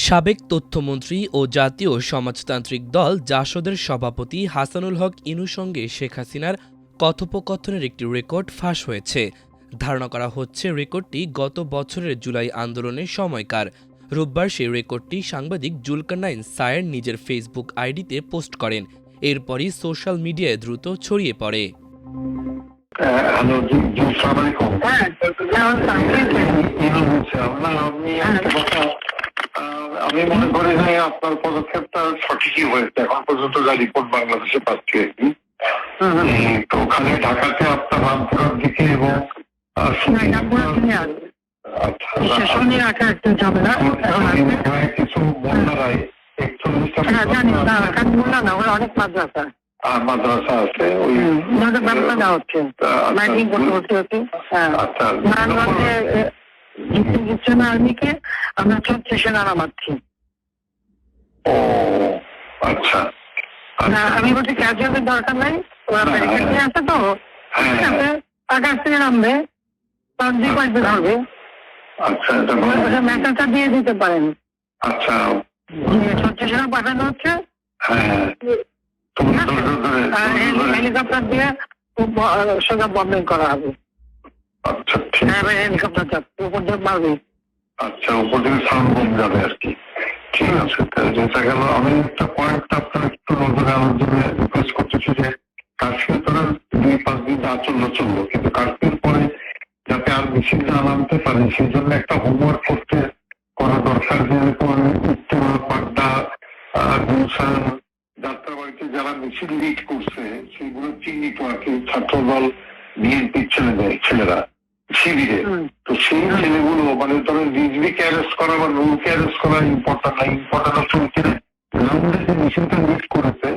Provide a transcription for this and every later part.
সাবেক তথ্যমন্ত্রী ও জাতীয় সমাজতান্ত্রিক দল জাসদের সভাপতি হাসানুল হক ইনুর সঙ্গে শেখ হাসিনার কথোপকথনের একটি রেকর্ড ফাঁস হয়েছে। ধারণা করা হচ্ছে রেকর্ডটি গত বছরের জুলাই আন্দোলনের সময়কার। রোববার সেই রেকর্ডটি সাংবাদিক জুলকারনাইন সায়ের নিজের ফেসবুক আইডিতে পোস্ট করেন। এরপরই সোশ্যাল মিডিয়ায় দ্রুত ছড়িয়ে পড়ে। আমি মনে করি যে আপনার পদক্ষেপটা সঠিকই হয়েছে। এখন পর্যন্ত যা রিপোর্ট বাংলাদেশে পাচ্ছি আর কি, তো ওখানে ঢাকাতে আপনার রামপুরার দিকে এবং কিছু বন্যারায় 41টা মাদ্রাসা আছে, ওই আর্মিকে আমরা 36 রানা মারছি। ও আচ্ছা, আমি বলছি ক্যাজুয়ালের দরকার নাই, ওরা ব্যারিকেড নিয়ে আসে তো আকাশ থেকে নামবে, তার যে পাইতে ধরবে। আচ্ছা, মেসেজটা দিয়ে দিতে পারেন। আচ্ছা, 36 রানা পাঠানো হচ্ছে, হেলিকপ্টার দিয়ে সোজা বম্বিং করা হবে। আচ্ছা, ঠিক আছে। হেলিকপ্টার উপর দিয়ে মারবে। আচ্ছা, উপর থেকে সাউন্ড বম যাবে আর কি। ঠিক আছে, যেটা গেল। আমি একটা পয়েন্ট আপনার একটু নজরে আনার জন্য রিকোয়েস্ট করতেছি যে কাশ্মীর তো 2-5 দিন চললো, কিন্তু কাশ্মীর পরে যাতে আর মিছিল না নামতে পারে সেই জন্য একটা হোমওয়ার্ক করা দরকার। যেরকম উত্তর পাড্ডা, গুলশান, যাত্রাবাড়িতে যারা মিছিল লিড করছে সেগুলো চিহ্নিত আর কি, ছাত্রদল, বিএনপির ছেলেরা শিবিরে। তো সেই ছেলেগুলো মানে ধরেন রিজভিকে অ্যারেস্ট করা বা নূরকে অ্যারেস্ট করা ইম্পর্টেন্ট না, ইম্পর্টেন্ট হচ্ছে যে মিছিলটা লিড করেছে।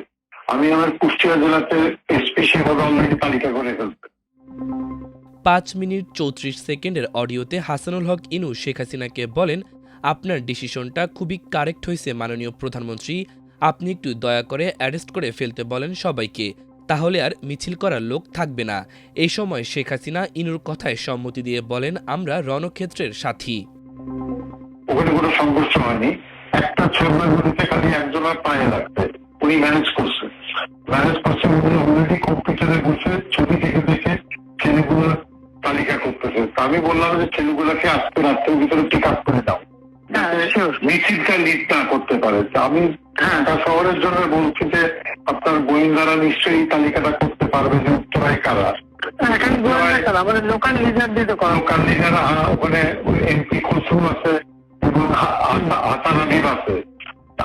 আমি আমার কুষ্টিয়া জেলাতে এসপি সেভাবে অলরেডি তালিকা করে ফেলতে। 5 মিনিট 34 সেকেন্ডের অডিওতে হাসানুল হক ইনু শেখ হাসিনাকে বলেন, আপনার ডিসিশনটা খুবই কারেক্ট হয়েছে মাননীয় প্রধানমন্ত্রী, আপনি একটু দয়া করে অ্যারেস্ট করে ফেলতে বলেন সবাইকে, তাহলে আর মিছিল করার লোক থাকবে না। এই সময় শেখ হাসিনা ইনুর কথায় সম্মতি দিয়ে বলেন, আমরা রণক্ষেত্রের সাথী। ওখানে কোনো সংঘর্ষ হয়নি, একটা ছবিতে খালি একজনের পায়ে লাগবে, উনি ম্যানেজ করছে অলরেডি কম্পিউটারে বসে ছবি দেখে ছেলেগুলোর তালিকা করতেছে। আমি বললাম যে ছেলেগুলোকে আজকে রাত্রের ভিতরে পিক আপ করে দাও, মিছিলটা লিড না করতে পারে। আমি ঢাকা শহরের জন্য বলছি যে আপনার গোয়েন্দারা নিশ্চয়ই তালিকাটা করতে পারবে যে উত্তরায় কারা। লোকাল লিডার ওখানে এমপি খসরু আছে এবং হাসান হাবিব আছে।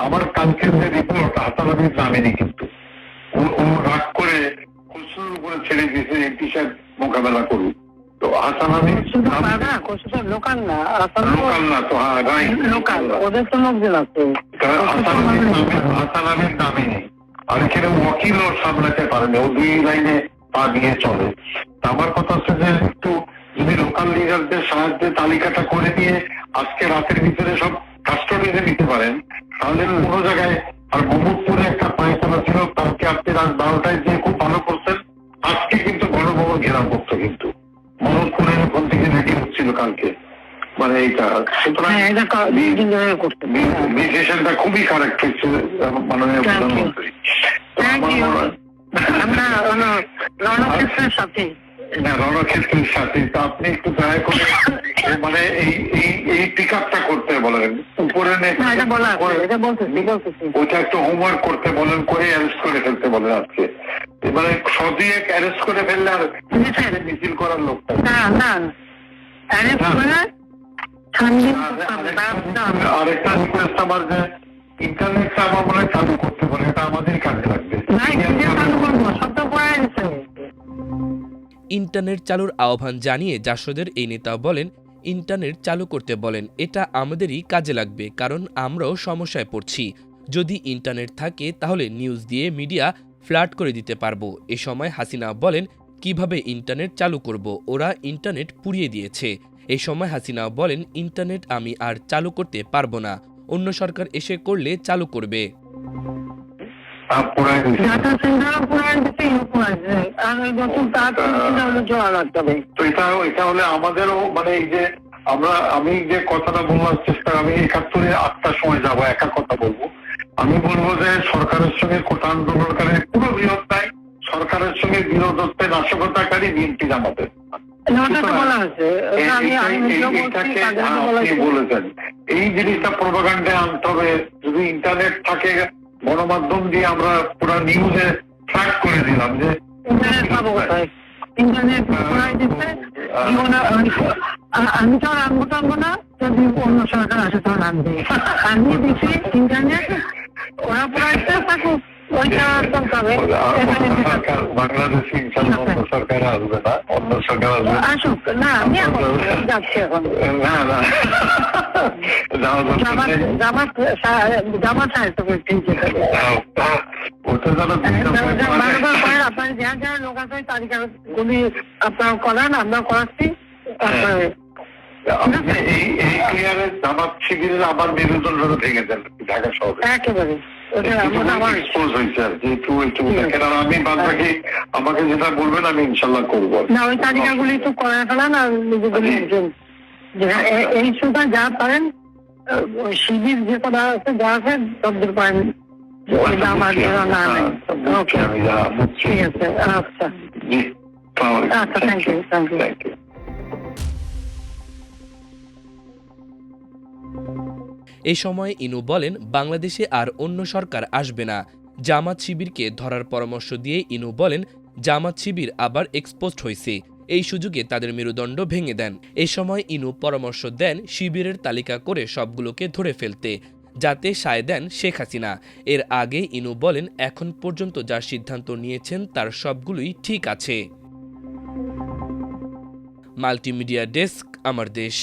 আমার কালকের যে রিপোর্ট, হাসান হাবিব নামেনি, কিন্তু ও রাগ করে খসরুর উপরে ছেড়ে দিয়েছে এমপি সাহেব মোকাবেলা করুন। তো হাসান হাবিব লোকাল না তো, হ্যাঁ রাইট, লোকাল, ওদের তো লোকজন আছে। হাসান হাবিব নামেনি, আর এখানে ওয়াকিল ওর সামলাতে পারেনি, ও 2 লাইনে পা দিয়ে চলে। আমার কথা হচ্ছে যে একটু যদি লোকাল লিডারদের সাহায্যে তালিকাটা করে নিয়ে আজকে রাতের ভিতরে সব কাস্টডিতে নিতে পারেন, তাহলে কোনো জায়গায়। আর মোহাম্মদপুরে একটা পায়খানা ছিল, কালকে আপনি রাত 12টায় যে খুব ভালো করছেন, আজকে কিন্তু বড় ঘেরাও করতো, কিন্তু মোহাম্মদপুরের ওখান থেকে রেডি হচ্ছিল কালকে, মানে এইটা। সুতরাং ডিসিশনটা খুবই কারেক্ট হচ্ছে মাননীয় প্রধানমন্ত্রী। রণক্ষেত্রের সাথে তো আপনি একটু দয়া করে মানে এই পিক আপটা করতে বলেন, উপরে ওইটা একটু হোমওয়ার্ক করতে বলেন, করে অ্যারেস্ট করে ফেলতে বলেন আজকে। মানে সবই অ্যারেস্ট করে ফেললে আর মিছিল করার লোকটা আরেকটা রিকোয়েস্ট আমার, যে ইন্টারনেটটা আমার মনে হয় চালু করতে পারে, এটা আমাদের কাজে লাগবে। ইন্টারনেট চালুর আহ্বান জানিয়ে জাসদের এই নেতা বলেন, ইন্টারনেট চালু করতে বলেন, এটা আমাদেরই কাজে লাগবে, কারণ আমরাও সমস্যায় পড়ছি। যদি ইন্টারনেট থাকে তাহলে নিউজ দিয়ে মিডিয়া ফ্ল্যাট করে দিতে পারবো। এ সময় হাসিনা বলেন, কিভাবে ইন্টারনেট চালু করব, ওরা ইন্টারনেট পুড়িয়ে দিয়েছে। এই সময় হাসিনা বলেন, ইন্টারনেট আমি আর চালু করতে পারবো না, অন্য সরকার এসে করলে চালু করবে। তো এটা হলে আমাদেরও মানে এই যে আমি যে কথাটা বলার চেষ্টা, আমি 71-এ 8টার সময় যাবো, একা কথা বলবো। আমি বলবো যে সরকারের সঙ্গে কোটা আন্দোলনকারী কোনো বিরোধ নাই, সরকারের সঙ্গে বিরোধ হচ্ছে নাশকতাকারী বিএনপি জামাতের। বলেছেন এই জিনিসটা প্রোপাগান্ডা আনতে হবে। যদি ইন্টারনেট থাকে, গণমাধ্যম দিয়ে আমরা পুরো নিউজে ট্র্যাক করে দিলাম যে আমি তো আর আনবো টানবো না, যদি অন্য সরকার আসে তখন আনবে। আমি দেখি ইন্টারনেট ওরা পড়াইতে থাকুক, ওইটা চলতে বাংলাদেশে ইনশাল্লাহ অন্য সরকার আসবে না, অন্য সরকার আসবে আসুক না। আমি যাচ্ছি এখন জামাত সাহিত্য করতে ওটা আপনার যা যা লোক আছে তালিকা গুলি আপনারা করান, আমরা করাচ্ছি। জামাত শিবিরের আবার মেরুদণ্ড ভেঙে দেন ঢাকা শহরে একেবারে। আমি বাদ বাকি আমাকে যেটা বলবেন আমি ইনশাল্লাহ করবো। না, ওই তালিকাগুলি একটু করে ফেলান আর নিজেগুলি এই সুতা যা পারেন, শিবির যে কথা আছে যা আছে তদ্দূর পারেন। ঠিক আছে, আচ্ছা আচ্ছা, থ্যাংক ইউ, থ্যাংক ইউ। এই সময় ইনু বলেন, বাংলাদেশে আর অন্য সরকার আসবে না। জামাত শিবিরকে ধরার পরামর্শ দিয়ে ইনু বলেন, জামাত শিবির আবার এক্সপোজড হয়েছে, এই সুযোগে তাদের মেরুদণ্ড ভেঙে দেন। এই সময় ইনু পরামর্শ দেন শিবিরের তালিকা করে সবগুলোকে ধরে ফেলতে, যাতে সায় দেন শেখ হাসিনা। এর আগে ইনু বলেন, এখন পর্যন্ত যা সিদ্ধান্ত নিয়েছেন তার সবগুলোই ঠিক আছে। মাল্টিমিডিয়া ডেস্ক, আমার দেশ।